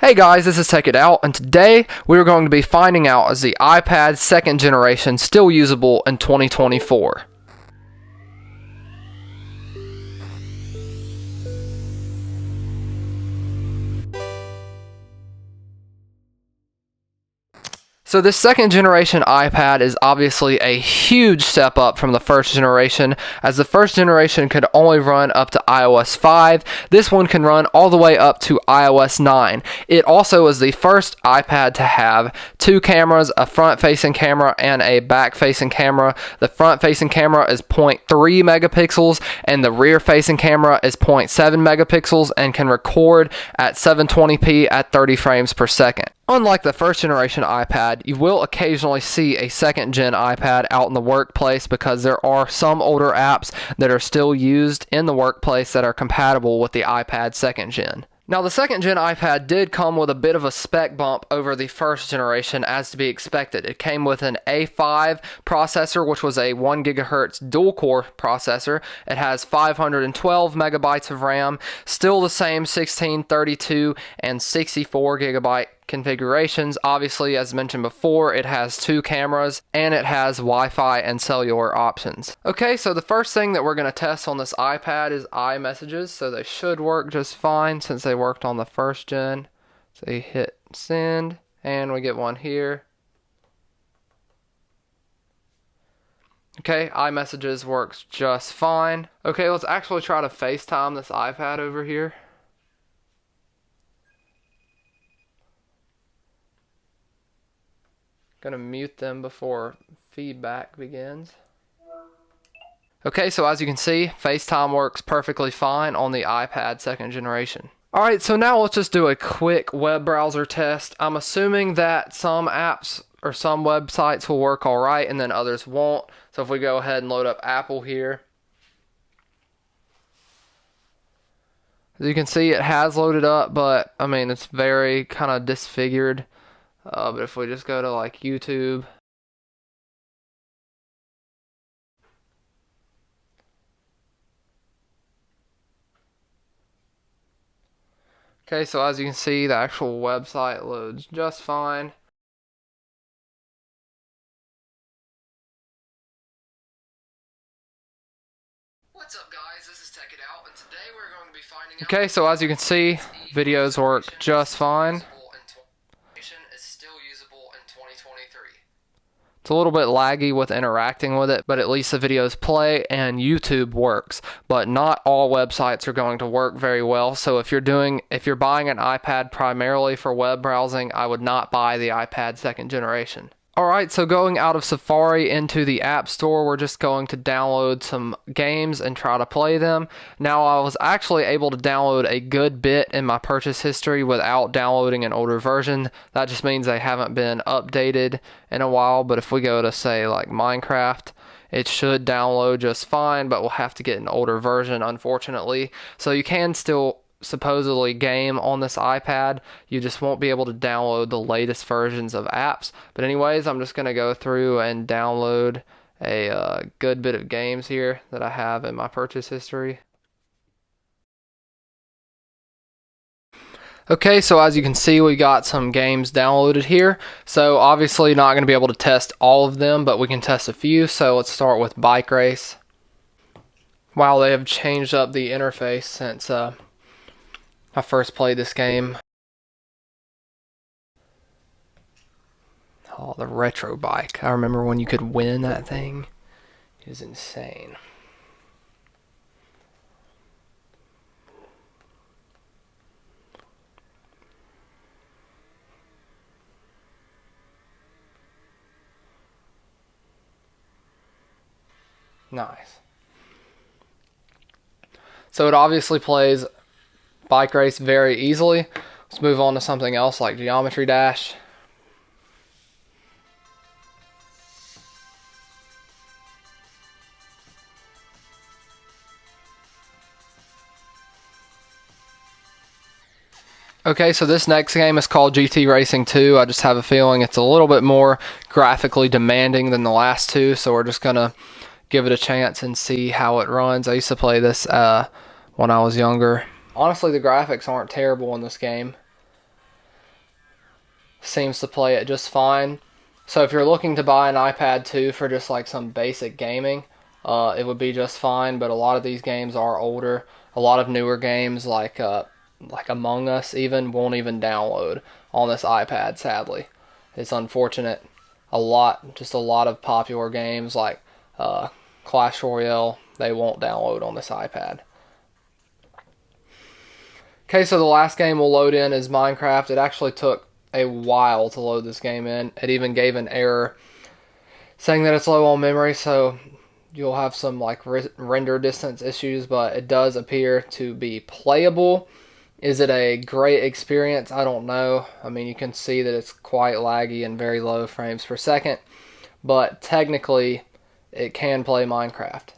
Hey guys, this is Take It Out, and today we're going to be finding out is the iPad 2nd generation still usable in 2024. So this 2nd generation iPad is obviously a huge step up from the 1st generation, as the 1st generation could only run up to iOS 5. This one can run all the way up to iOS 9. It also is the first iPad to have two cameras, a front-facing camera and a back-facing camera. The front-facing camera is 0.3 megapixels and the rear-facing camera is 0.7 megapixels and can record at 720p at 30 frames per second. Unlike the 1st generation iPad, you will occasionally see a 2nd gen iPad out in the workplace because there are some older apps that are still used in the workplace that are compatible with the iPad 2nd gen. Now, the 2nd gen iPad did come with a bit of a spec bump over the 1st generation, as to be expected. It came with an A5 processor, which was a 1 gigahertz dual-core processor. It has 512 megabytes of RAM, still the same 16, 32, and 64 gigabyte configurations. Obviously, as mentioned before, it has two cameras and it has Wi-Fi and cellular options. Okay, so the first thing that we're going to test on this iPad is iMessages. So they should work just fine since they worked on the 1st gen. So you hit send and we get one here. Okay, iMessages works just fine. Okay, let's actually try to FaceTime this iPad over here. Gonna mute them before feedback begins. Okay, so as you can see, FaceTime works perfectly fine on the iPad 2nd generation. Alright, so now let's just do a quick web browser test. I'm assuming that some apps or some websites will work alright and then others won't. So if we go ahead and load up Apple here. As you can see, it has loaded up, but I mean, it's very kind of disfigured. But if we just go to like YouTube, okay, so as you can see, the actual website loads just fine. What's up, guys? This is Take It Out, and today we're going to be finding out. Okay, so as you can see, videos work just fine. It's a little bit laggy with interacting with it, but at least the videos play and YouTube works. But not all websites are going to work very well. So if you're buying an iPad primarily for web browsing, I would not buy the iPad 2nd generation. Alright, so going out of Safari into the App Store, we're just going to download some games and try to play them. Now, I was actually able to download a good bit in my purchase history without downloading an older version. That just means they haven't been updated in a while, but if we go to, say, like Minecraft, it should download just fine, but we'll have to get an older version, unfortunately. So you can still supposedly game on this iPad. You just won't be able to download the latest versions of apps. But anyways, I'm just going to go through and download a good bit of games here that I have in my purchase history. Okay, so as you can see, we got some games downloaded here. So obviously not going to be able to test all of them, but we can test a few. So let's start with Bike Race. Wow, they have changed up the interface since I first played this game. Oh, the retro bike. I remember when you could win that thing. It was insane. Nice. So it obviously plays Bike Race very easily. Let's move on to something else like Geometry Dash. Okay, so this next game is called GT Racing 2. I just have a feeling it's a little bit more graphically demanding than the last two, so we're just going to give it a chance and see how it runs. I used to play this when I was younger. Honestly, the graphics aren't terrible in this game. seems to play it just fine. So if you're looking to buy an iPad 2 for just like some basic gaming, it would be just fine. But a lot of these games are older. A lot of newer games like Among Us even won't even download on this iPad, sadly. It's unfortunate. Just a lot of popular games like Clash Royale, they won't download on this iPad. Okay, so the last game we'll load in is Minecraft. It actually took a while to load this game in. It even gave an error saying that it's low on memory, so you'll have some like render distance issues, but it does appear to be playable. Is it a great experience? I don't know. I mean, you can see that it's quite laggy and very low frames per second, but technically it can play Minecraft.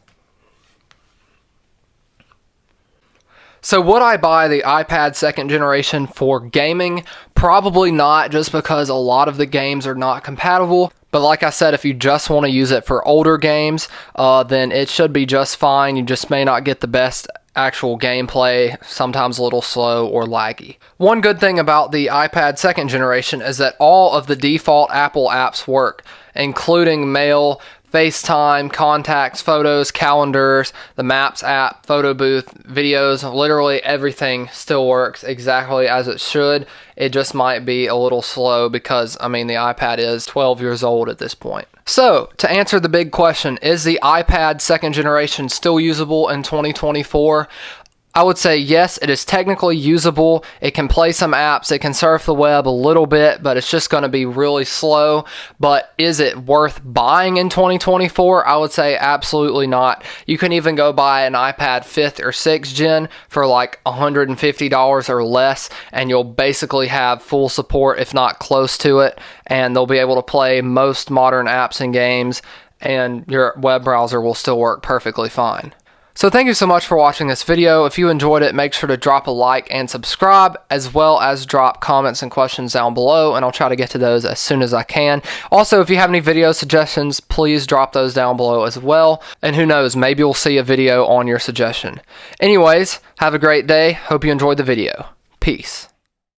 So would I buy the iPad 2nd generation for gaming? Probably not, just because a lot of the games are not compatible. But like I said, if you just want to use it for older games, then it should be just fine. You just may not get the best actual gameplay, sometimes a little slow or laggy. One good thing about the iPad 2nd generation is that all of the default Apple apps work, including Mail, FaceTime, Contacts, Photos, Calendars, the Maps app, Photo Booth, Videos, literally everything still works exactly as it should. It just might be a little slow because, I mean, the iPad is 12 years old at this point. So, to answer the big question, is the iPad 2nd generation still usable in 2024? I would say yes, it is technically usable. It can play some apps, it can surf the web a little bit, but it's just going to be really slow. But is it worth buying in 2024? I would say absolutely not. You can even go buy an iPad 5th or 6th gen for like $150 or less, and you'll basically have full support, if not close to it, and they'll be able to play most modern apps and games, and your web browser will still work perfectly fine. So thank you so much for watching this video. If you enjoyed it, make sure to drop a like and subscribe, as well as drop comments and questions down below, and I'll try to get to those as soon as I can. Also, if you have any video suggestions, please drop those down below as well. And who knows, maybe we'll see a video on your suggestion. Anyways, have a great day. Hope you enjoyed the video. Peace.